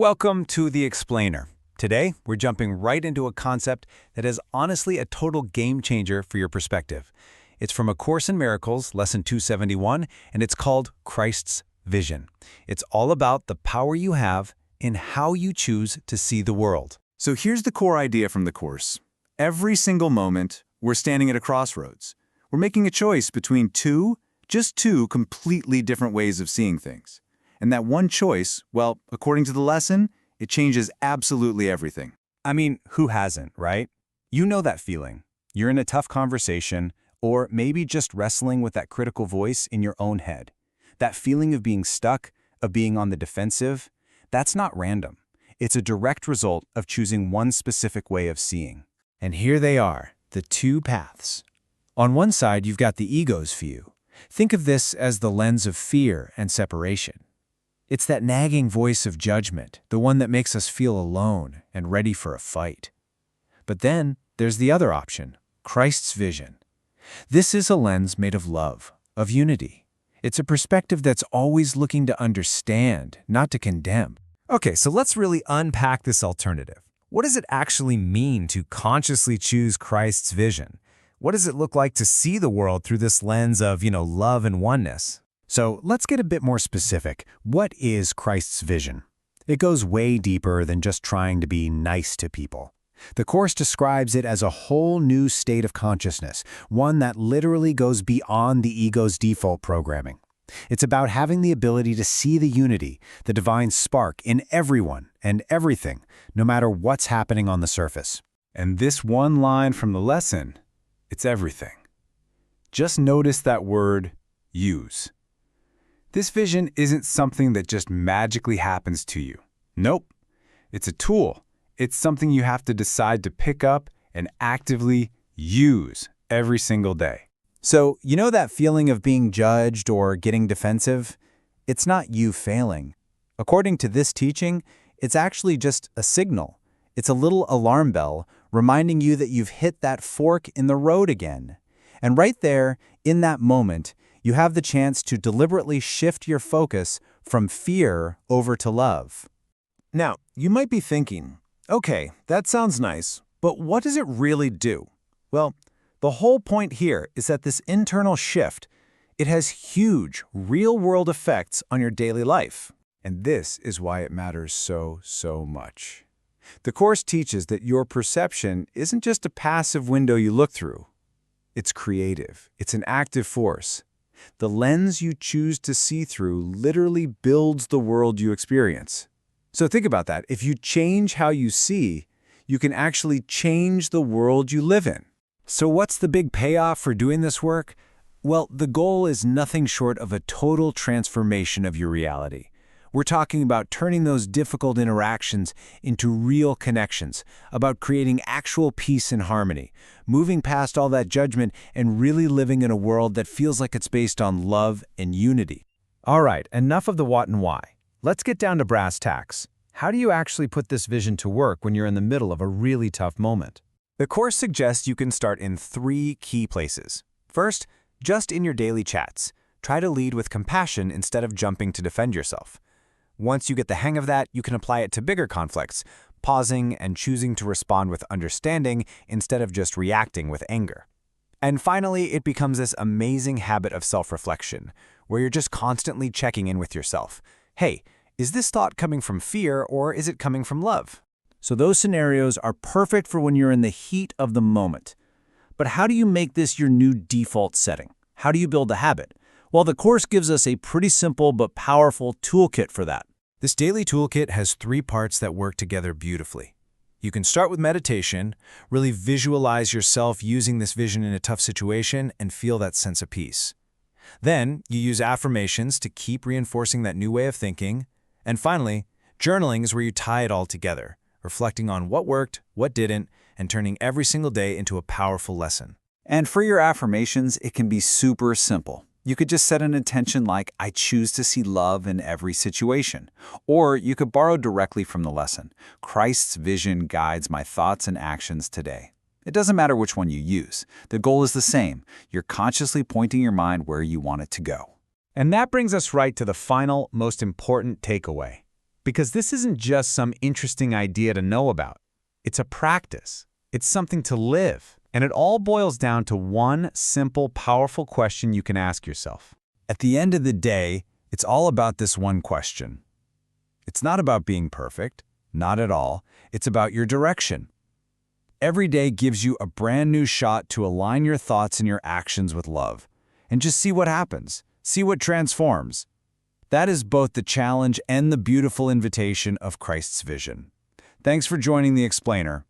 Welcome to The Explainer. Today, we're jumping right into a concept that is honestly a total game changer for your perspective. It's from A Course in Miracles, Lesson 271, and it's called Christ's Vision. It's all about the power you have in how you choose to see the world. So here's the core idea from the Course. Every single moment, we're standing at a crossroads. We're making a choice between just two completely different ways of seeing things. And that one choice, well, according to the lesson, it changes absolutely everything. I mean, who hasn't, right? You know that feeling. You're in a tough conversation, or maybe just wrestling with that critical voice in your own head. That feeling of being stuck, of being on the defensive, that's not random. It's a direct result of choosing one specific way of seeing. And here they are, the two paths. On one side, you've got the ego's view. Think of this as the lens of fear and separation. It's that nagging voice of judgment, the one that makes us feel alone and ready for a fight. But then there's the other option, Christ's vision. This is a lens made of love, of unity. It's a perspective that's always looking to understand, not to condemn. Okay, so let's really unpack this alternative. What does it actually mean to consciously choose Christ's vision? What does it look like to see the world through this lens of, love and oneness? So let's get a bit more specific. What is Christ's vision? It goes way deeper than just trying to be nice to people. The Course describes it as a whole new state of consciousness, one that literally goes beyond the ego's default programming. It's about having the ability to see the unity, the divine spark in everyone and everything, no matter what's happening on the surface. And this one line from the lesson, it's everything. Just notice that word, use. This vision isn't something that just magically happens to you. Nope. It's a tool. It's something you have to decide to pick up and actively use every single day. So, you know that feeling of being judged or getting defensive? It's not you failing. According to this teaching, it's actually just a signal. It's a little alarm bell reminding you that you've hit that fork in the road again. And right there, in that moment, you have the chance to deliberately shift your focus from fear over to love. Now, you might be thinking, okay, that sounds nice, but what does it really do? Well, the whole point here is that this internal shift, it has huge, real-world effects on your daily life. And this is why it matters so much. The Course teaches that your perception isn't just a passive window you look through. It's creative. It's an active force. The lens you choose to see through literally builds the world you experience. So think about that. If you change how you see, you can actually change the world you live in. So what's the big payoff for doing this work? Well, the goal is nothing short of a total transformation of your reality. We're talking about turning those difficult interactions into real connections, about creating actual peace and harmony, moving past all that judgment and really living in a world that feels like it's based on love and unity. All right, enough of the what and why. Let's get down to brass tacks. How do you actually put this vision to work when you're in the middle of a really tough moment? The Course suggests you can start in 3 key places. First, just in your daily chats. Try to lead with compassion instead of jumping to defend yourself. Once you get the hang of that, you can apply it to bigger conflicts, pausing and choosing to respond with understanding instead of just reacting with anger. And finally, it becomes this amazing habit of self-reflection, where you're just constantly checking in with yourself. Hey, is this thought coming from fear or is it coming from love? So those scenarios are perfect for when you're in the heat of the moment. But how do you make this your new default setting? How do you build the habit? Well, the Course gives us a pretty simple but powerful toolkit for that. This daily toolkit has 3 parts that work together beautifully. You can start with meditation, really visualize yourself using this vision in a tough situation and feel that sense of peace. Then, you use affirmations to keep reinforcing that new way of thinking. And finally, journaling is where you tie it all together, reflecting on what worked, what didn't, and turning every single day into a powerful lesson. And for your affirmations, it can be super simple. You could just set an intention like, I choose to see love in every situation. Or you could borrow directly from the lesson. Christ's vision guides my thoughts and actions today. It doesn't matter which one you use. The goal is the same. You're consciously pointing your mind where you want it to go. And that brings us right to the final, most important takeaway. Because this isn't just some interesting idea to know about. It's a practice. It's something to live. And it all boils down to one simple, powerful question you can ask yourself. At the end of the day, it's all about this one question. It's not about being perfect, not at all. It's about your direction. Every day gives you a brand new shot to align your thoughts and your actions with love. And just see what happens. See what transforms. That is both the challenge and the beautiful invitation of Christ's vision. Thanks for joining The Explainer.